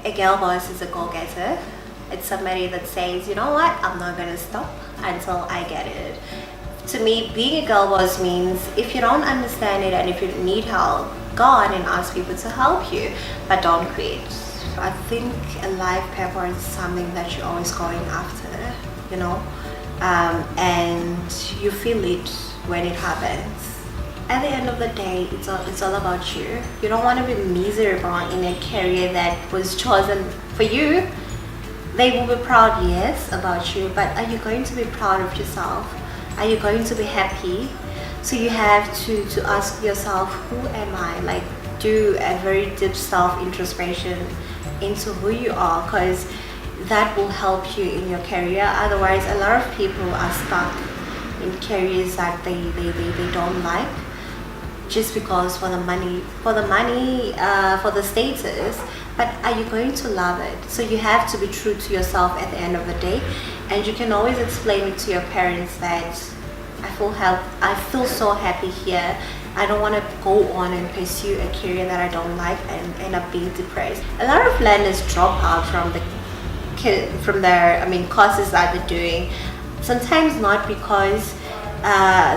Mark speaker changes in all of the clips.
Speaker 1: A girl boss is a go-getter. It's somebody that says, you know what, I'm not gonna stop until I get it. To me, being a girl boss means if you don't understand it and if you need help, go on and ask people to help you, but don't quit. I think a life purpose is something that you're always going after, you know, and you feel it when it happens. At the end of the day, it's all about you. You don't want to be miserable in a career that was chosen for you. They will be proud, yes, about you, but are you going to be proud of yourself? Are you going to be happy? So you have to ask yourself, who am I? Like, do a very deep self-introspection into who you are, because that will help you in your career. Otherwise, a lot of people are stuck in careers that they don't like, just because for the money, for the status. But are you going to love it? So you have to be true to yourself at the end of the day, and you can always explain it to your parents that I feel so happy here. I don't want to go on and pursue a career that I don't like and end up being depressed. A lot of learners drop out from their courses that they're doing. Sometimes not because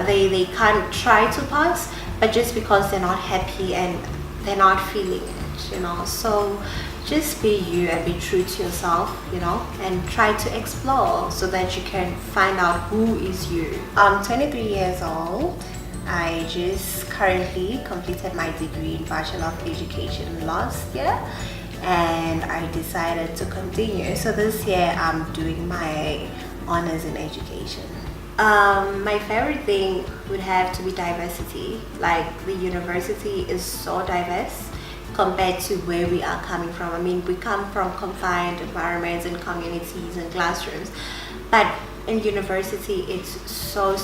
Speaker 1: they can't try to pass, but just because they're not happy and they're not feeling it, you know. So just be you and be true to yourself, you know, and try to explore so that you can find out who is you. I'm 23 years old. I just currently completed my degree in Bachelor of Education last year, and I decided to continue. So this year I'm doing my honors in education. My favorite thing would have to be diversity. Like, the university is so diverse compared to where we are coming from. I mean, we come from confined environments and communities and classrooms, but in university it's so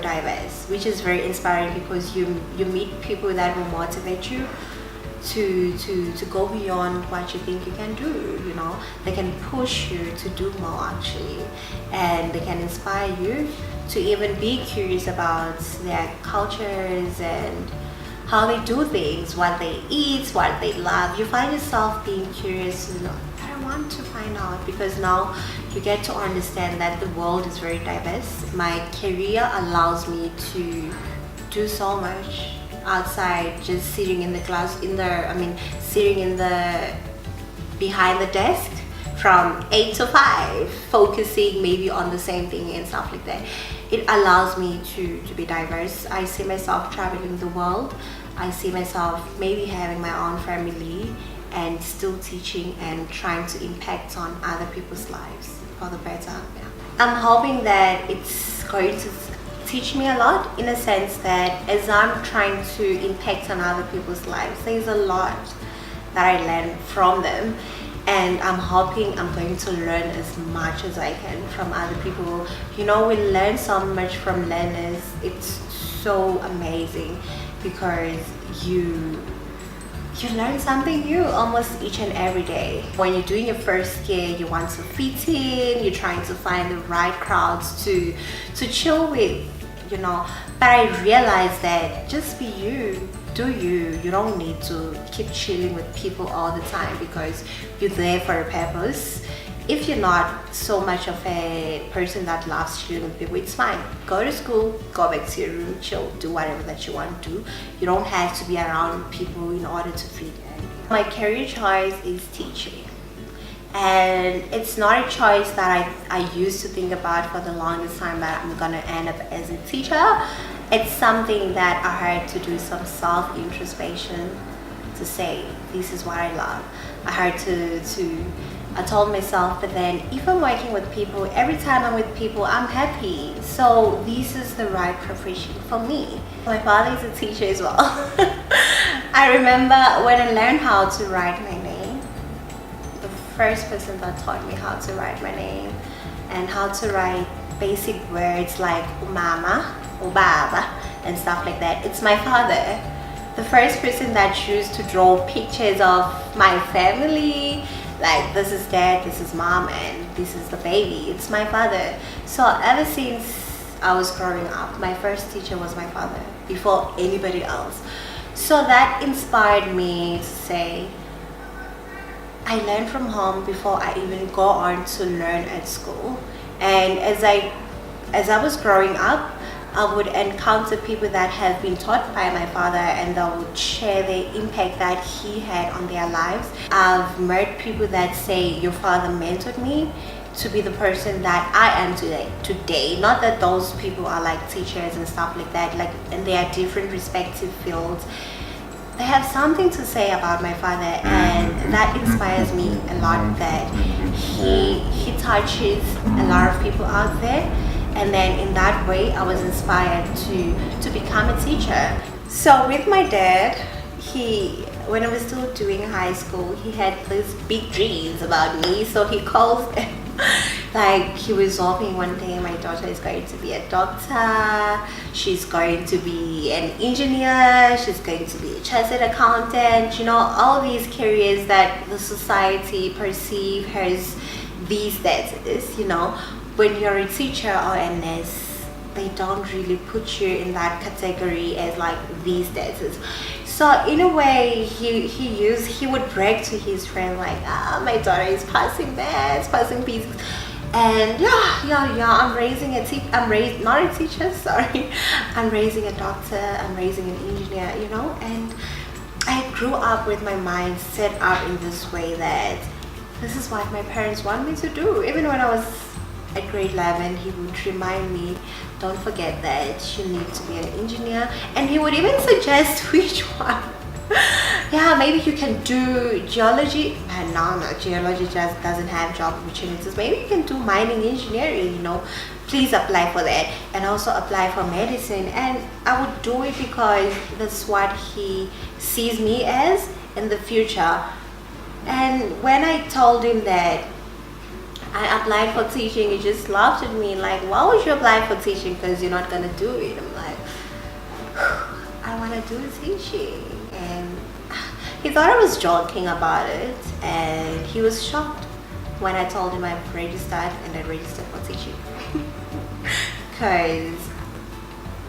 Speaker 1: diverse, which is very inspiring, because you meet people that will motivate you to go beyond what you think you can do, you know. They can push you to do more, actually, and they can inspire you to even be curious about their cultures and how they do things, what they eat, what they love. You find yourself being curious, you know, I want to find out, because now you get to understand that the world is very diverse. My career allows me to do so much outside just sitting in the class, sitting in the behind the desk from 8 to 5, focusing maybe on the same thing and stuff like that. It allows me to be diverse. I see myself traveling the world. I see myself maybe having my own family and still teaching and trying to impact on other people's lives for the better. Yeah. I'm hoping that it's going to teach me a lot, in a sense that as I'm trying to impact on other people's lives, there's a lot that I learn from them, and I'm hoping I'm going to learn as much as I can from other people. You know, we learn so much from learners. It's so amazing, because you learn something new almost each and every day. When you're doing your first year, you want to fit in, you're trying to find the right crowds to chill with, you know. But I realized that just be you, do you. You don't need to keep chilling with people all the time, because you're there for a purpose. If you're not so much of a person that loves chilling with people, it's fine. Go to school, go back to your room, chill, do whatever that you want to do. You don't have to be around people in order to fit in. My career choice is teaching. And it's not a choice that I used to think about for the longest time, that I'm gonna end up as a teacher. It's something that I had to do some self-introspection to say, this is what I love. I told myself, but then if I'm working with people, every time I'm with people, I'm happy. So this is the right profession for me. My father is a teacher as well. I remember when I learned how to write my name, the first person that taught me how to write my name and how to write basic words like umama, ubaba, and stuff like that, it's my father. The first person that chose to draw pictures of my family, like this is dad, this is mom, and this is the baby, it's my father. So ever since I was growing up, my first teacher was my father before anybody else. So that inspired me to say, I learned from home before I even go on to learn at school. And as I was growing up, I would encounter people that have been taught by my father, and they would share the impact that he had on their lives. I've met people that say your father mentored me to be the person that I am today. Not that those people are like teachers and stuff like that, like, and they are different respective fields. They have something to say about my father, and that inspires me a lot, that he touches a lot of people out there. And then in that way I was inspired to become a teacher. So with my dad, when I was still doing high school, he had these big dreams about me. So he calls them like, he was hoping one day my daughter is going to be a doctor, she's going to be an engineer, she's going to be a chartered accountant, all these careers that the society perceive as these status. When you're a teacher or a nurse, they don't really put you in that category as like these status. So in a way, he would brag to his friend like, my daughter is passing maths, passing physics, and I'm raising not a teacher, sorry, I'm raising a doctor, I'm raising an engineer, and I grew up with my mind set up in this way that this is what my parents want me to do. Even when I was at grade 11, he would remind me, don't forget that you need to be an engineer, and he would even suggest which one. Maybe you can do geology. No, geology just doesn't have job opportunities. Maybe you can do mining engineering, please apply for that, and also apply for medicine. And I would do it because that's what he sees me as in the future. And when I told him that I applied for teaching, he just laughed at me like, why would you apply for teaching, because you're not gonna do it? I'm like, I want to do teaching. And he thought I was joking about it, and he was shocked when I told him I've registered, and I registered for teaching. Because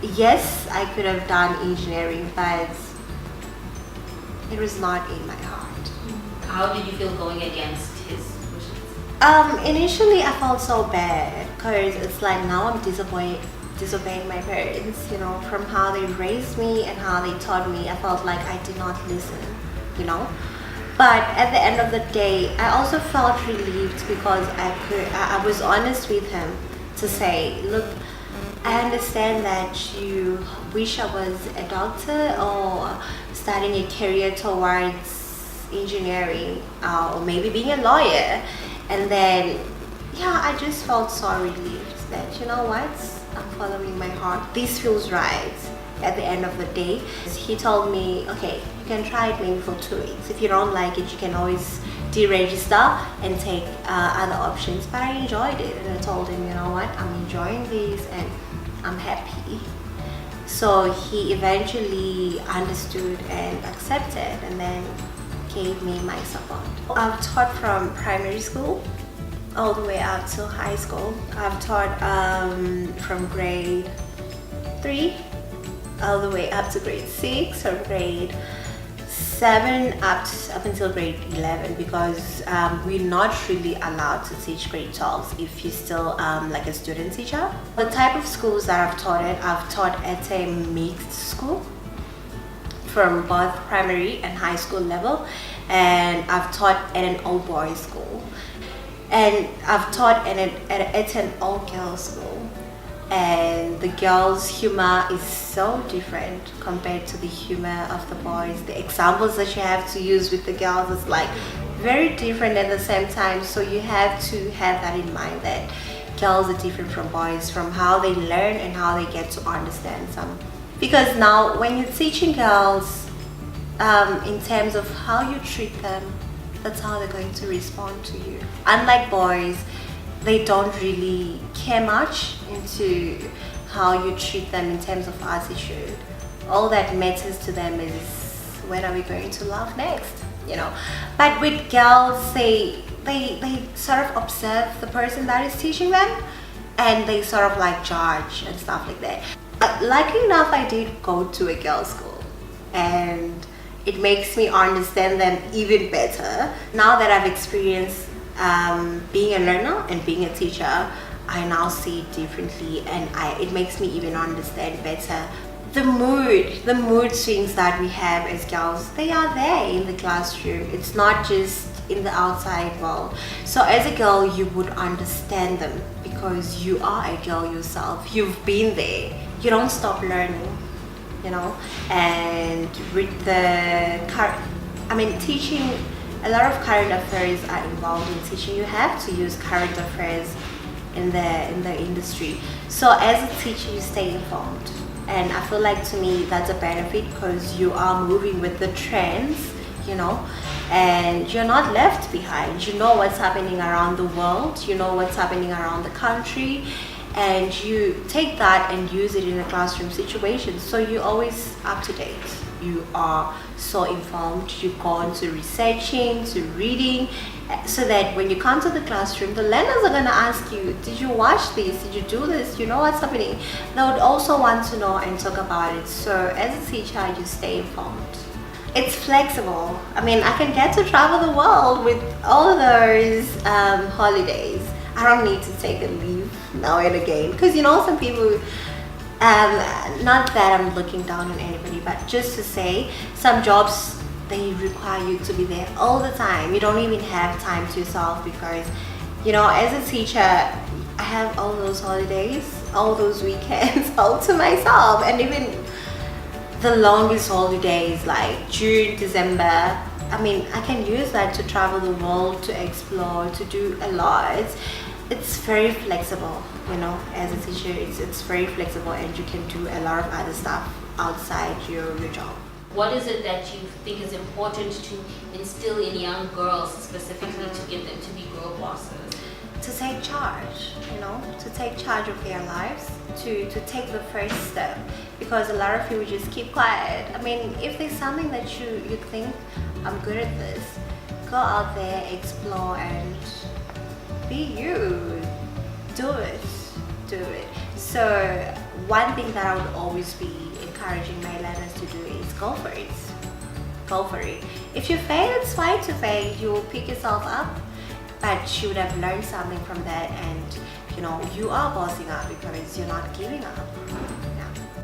Speaker 1: yes, I could have done engineering, but it was not in my heart.
Speaker 2: How did you feel going against his wishes?
Speaker 1: Initially I felt so bad, because it's like, now I'm disobeying my parents, from how they raised me and how they taught me. I felt like I did not listen, but at the end of the day I also felt relieved, because I was honest with him to say, look, I understand that you wish I was a doctor or starting a career towards engineering, or maybe being a lawyer. And then I just felt so relieved that, I'm following my heart, this feels right. At the end of the day, he told me, okay, you can try it maybe for 2 weeks. If you don't like it, you can always deregister and take other options. But I enjoyed it, and I told him, I'm enjoying this and I'm happy. So he eventually understood and accepted, and then gave me my support. I've taught from primary school all the way up to high school. I've taught from grade 3 all the way up to grade 6, or grade 7 up until grade 11, because we're not really allowed to teach grade 12 if you're still like a student teacher. The type of schools that I've taught at a mixed school from both primary and high school level, and I've taught at an all boys school, and I've taught at an all girls school. And the girls' humor is so different compared to the humor of the boys. The examples that you have to use with the girls is like very different at the same time. So you have to have that in mind, that girls are different from boys, from how they learn and how they get to understand some. Because now when you're teaching girls, in terms of how you treat them, that's how they're going to respond to you. Unlike boys, they don't really care much into how you treat them in terms of attitude. All that matters to them is, when are we going to laugh next, But with girls, they sort of observe the person that is teaching them, and they sort of like judge and stuff like that. Luckily enough, I did go to a girls' school, and it makes me understand them even better. Now that I've experienced being a learner and being a teacher, I now see it differently, and it makes me even understand better the mood swings that we have as girls. They are there in the classroom. It's not just in the outside world. So as a girl, you would understand them because you are a girl yourself. You've been there. You don't stop learning, you know. And with teaching, a lot of current affairs are involved in teaching. You have to use current affairs in the industry. So as a teacher, you stay informed. And I feel like, to me, that's a benefit because you are moving with the trends, you know, and you're not left behind. You know what's happening around the world, you know what's happening around the country, and you take that and use it in a classroom situation. So you're always up to date. You are so informed. You go on to researching, to reading, so that when you come to the classroom, the learners are going to ask you, did you watch this? Did you do this? You know what's happening? They would also want to know and talk about it. So as a teacher, you stay informed. It's flexible. I mean, I can get to travel the world with all those holidays. I don't need to take a leave now and again, because you know, some people, not that I'm looking down on anybody, but just to say, some jobs, they require you to be there all the time. You don't even have time to yourself because, you know, as a teacher, I have all those holidays, all those weekends all to myself. And even the longest holidays like June, December, I mean, I can use that to travel the world, to explore, to do a lot. It's very flexible, you know. As a teacher, it's very flexible, and you can do a lot of other stuff outside your job.
Speaker 2: What is it that you think is important to instill in young girls specifically to get them to be girl bosses?
Speaker 1: To take charge, you know, to take charge of their lives, to take the first step, because a lot of people just keep quiet. I mean, if there's something that you think, I'm good at this, go out there, explore, and be you. Do it. So one thing that I would always be encouraging my learners to do is go for it. If you fail, it's fine to fail. You will pick yourself up, but you would have learned something from that, and you know, you are bossing up because you're not giving up. Yeah.